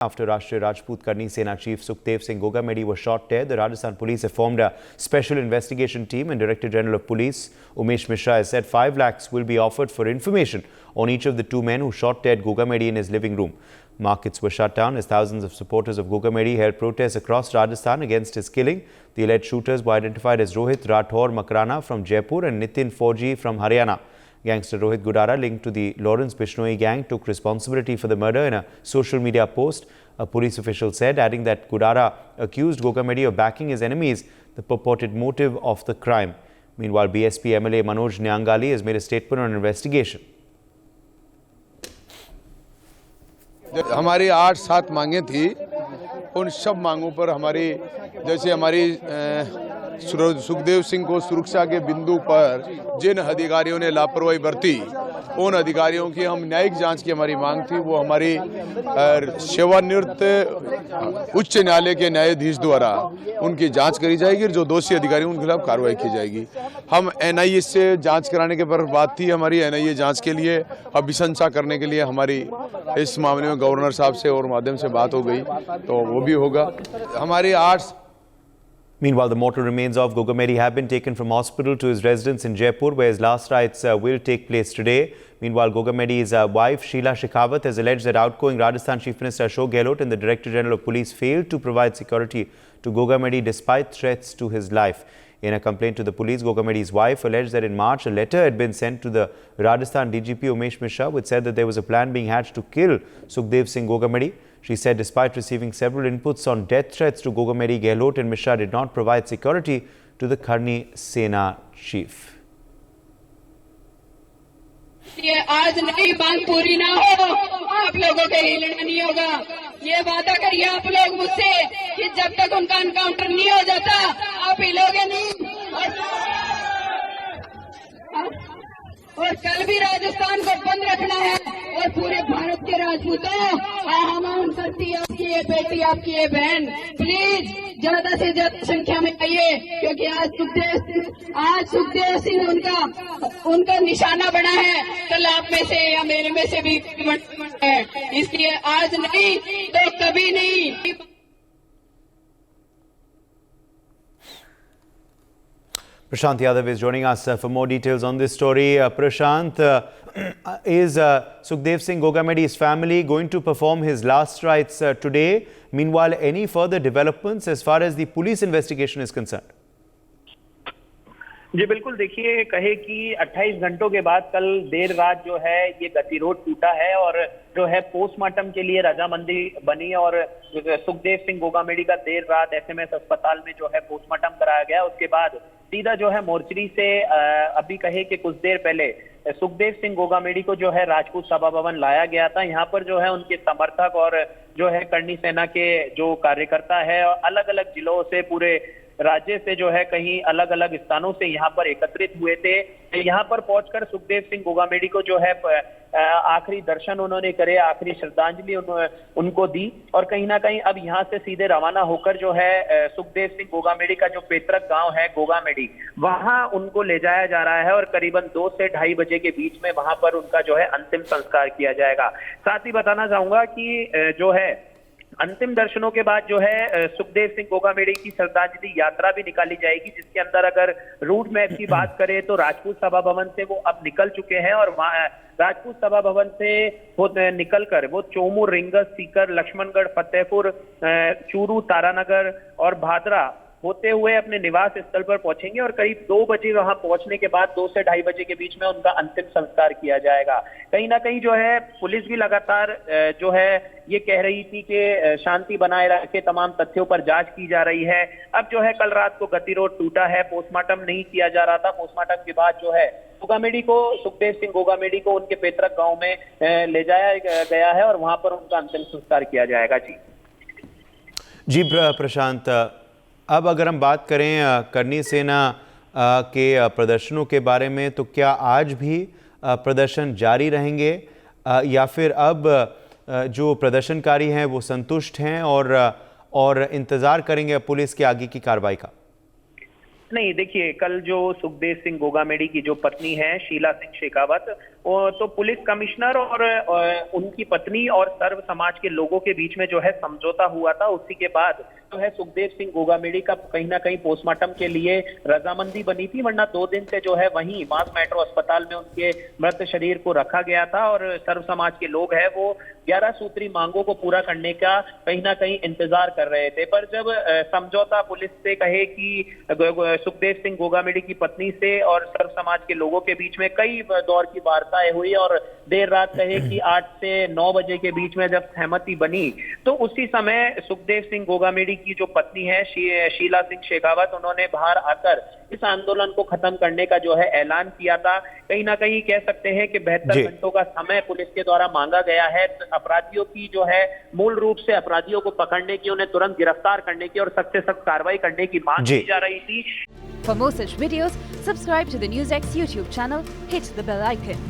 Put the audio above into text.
After Rashtriya Rajput Karni Sena Chief Sukhdev Singh Gogamedi was shot dead, the Rajasthan Police have formed a special investigation team, and Director General of Police Umesh Mishra has said 5 lakhs will be offered for information on each of the 2 men who shot dead Gogamedi in his living room. Markets were shut down as thousands of supporters of Gogamedi held protests across Rajasthan against his killing. The alleged shooters were identified as Rohit Rathore Makrana from Jaipur and Nitin Fauji from Haryana. Gangster Rohit Gudara, linked to the Lawrence Bishnoi gang, took responsibility for the murder in a social media post. A police official said, adding that Gudara accused Gogamedi of backing his enemies, the purported motive of the crime. Meanwhile, BSP MLA Manoj Nyangali has made a statement on investigation. हमारी 8-7 मांगे थी, उन सब मांगों पर हमारी जैसे हमारी सुखदेव सिंह को सुरक्षा के बिंदु पर जिन अधिकारियों ने लापरवाही बरती, उन अधिकारियों की हम न्यायिक जांच की हमारी मांग थी। वो हमारी सेवानिवृत्त उच्च न्यायालय के न्यायाधीश द्वारा उनकी जांच करी जाएगी और जो दोषी अधिकारी उनके खिलाफ कार्रवाई की जाएगी। हम एनआईए से जांच कराने के पर बात थी, हमारी एनआईए जांच के लिए अभिशंसा करने के लिए हमारी इस मामले में गवर्नर साहब से और माध्यम से बात हो गई, तो वो भी होगा। हमारी 8 Meanwhile, the mortal remains of Gogamedi have been taken from hospital to his residence in Jaipur, where his last rites will take place today. Meanwhile, Gogamedi's wife, Sheila Shekhawat, has alleged that outgoing Rajasthan Chief Minister Ashok Gehlot and the Director General of Police failed to provide security to Gogamedi despite threats to his life. In a complaint to the police, Gogamedi's wife alleged that in March, a letter had been sent to the Rajasthan DGP Umesh Mishra, which said that there was a plan being hatched to kill Sukhdev Singh Gogamedi. She said despite receiving several inputs on death threats to Gogamedi, Gehlot and Mishra did not provide security to the Karni Sena chief. ये आज नई मांग पूरी ना हो, आप लोगों के हिलना नहीं होगा। ये वादा करिए आप लोग मुझसे कि जब तक उनका एनकाउंटर नहीं हो जाता, आप हिलोगे नहीं। और कल भी राजस्थान को बंद रखना है और पूरे भारत के राजपूतों, हम करती आपकी ये बेटी, आपकी ये बहन, प्लीज ज्यादा से ज्यादा संख्या में आइए, क्योंकि आज सुखदेव सिंह उनका निशाना बना है। कल आप में से या मेरे में से भी है, इसलिए आज नहीं तो कभी नहीं। Prashant Yadav is joining us for more details on this story. Prashant, is Sukhdev Singh Gogamedi's family going to perform his last rites today? Meanwhile, any further developments as far as the police investigation is concerned? जी बिल्कुल, देखिए कहे कि 28 घंटों के बाद कल देर रात जो है ये गतिरोध टूटा है और जो है पोस्टमार्टम के लिए रजामंदी बनी और सुखदेव सिंह गोगामेडी का देर रात एसएमएस अस्पताल में जो है पोस्टमार्टम कराया गया। उसके बाद सीधा जो है मोर्चरी से अभी कहे कि कुछ देर पहले सुखदेव सिंह गोगामेडी को जो है राजपूत सभा भवन लाया गया था। यहाँ पर जो है उनके समर्थक और जो है करनी सेना के जो कार्यकर्ता है अलग अलग जिलों से पूरे राज्य से जो है कहीं अलग अलग स्थानों से यहाँ पर एकत्रित हुए थे। यहाँ पर पहुंचकर सुखदेव सिंह गोगामेडी को जो है आखिरी दर्शन उन्होंने करे, आखिरी श्रद्धांजलि उनको दी और कहीं ना कहीं अब यहाँ से सीधे रवाना होकर जो है सुखदेव सिंह गोगामेडी का जो पैतृक गांव है गोगामेडी, वहां उनको ले जाया जा रहा है और करीबन 2 से 2:30 बजे के बीच में वहां पर उनका जो है अंतिम संस्कार किया जाएगा। साथ ही बताना चाहूंगा कि जो है अंतिम दर्शनों के बाद जो है सुखदेव सिंह गोगामेडी की श्रद्धांजलि यात्रा भी निकाली जाएगी, जिसके अंदर अगर रूट मैप की बात करें तो राजपूत सभा भवन से वो अब निकल चुके हैं और वहां राजपूत सभा भवन से वो निकलकर वो चोमूर, रिंगस, सीकर, लक्ष्मणगढ़, फतेहपुर, चूरू, तारानगर और भादरा होते हुए अपने निवास स्थल पर पहुंचेंगे और करीब 2 बजे वहां पहुंचने के बाद 2 से 2:30 बजे के बीच में उनका अंतिम संस्कार किया जाएगा। कहीं ना कहीं जो है पुलिस भी लगातार जो है ये कह रही थी कि शांति बनाए रखे, तमाम तथ्यों पर जांच की जा रही है। अब जो है कल रात को गतिरोध टूटा है, पोस्टमार्टम नहीं किया जा रहा था। पोस्टमार्टम के बाद जो है गोगामेडी को, सुखदेव सिंह गोगामेडी को उनके पैतृक गांव में ले जाया गया है और वहां पर उनका अंतिम संस्कार किया जाएगा। जी प्रशांत, अब अगर हम बात करें करनी सेना के प्रदर्शनों के बारे में, तो क्या आज भी प्रदर्शन जारी रहेंगे या फिर अब जो प्रदर्शनकारी हैं वो संतुष्ट हैं और इंतज़ार करेंगे पुलिस के आगे की कार्रवाई का? नहीं, देखिए कल जो सुखदेव सिंह गोगामेडी की जो पत्नी है शीला सिंह शेखावत, तो पुलिस कमिश्नर और उनकी पत्नी और सर्व समाज के लोगों के बीच में जो है समझौता हुआ था। उसी के बाद जो है सुखदेव सिंह गोगामेडी का कहीं ना कहीं पोस्टमार्टम के लिए रजामंदी बनी थी, वरना 2 दिन से जो है वहीं मास मेट्रो अस्पताल में उनके मृत शरीर को रखा गया था और सर्व समाज के लोग हैं वो 11 सूत्री मांगों को पूरा करने का कहीं ना कहीं इंतजार कर रहे थे। पर जब समझौता पुलिस से कहे कि सुखदेव सिंह गोगामेडी की पत्नी से और सर्व समाज के लोगों के बीच में कई दौर की वार्ताएं हुई और देर रात कहे कि 8 से 9 बजे के बीच में जब सहमति बनी, तो उसी समय सुखदेव सिंह गोगामेडी की जो पत्नी है शीला सिंह शेखावत, उन्होंने बाहर आकर इस आंदोलन को खत्म करने का जो है ऐलान किया था। कहीं ना कहीं कह सकते हैं कि 72 घंटों का समय पुलिस के द्वारा मांगा गया है अपराधियों की जो है मूल रूप से अपराधियों को पकड़ने की, उन्हें तुरंत गिरफ्तार करने की और सख्त से सख्त कार्रवाई करने की मांग की जा रही थी। For more such videos, subscribe to the NewsX YouTube channel, hit the bell icon.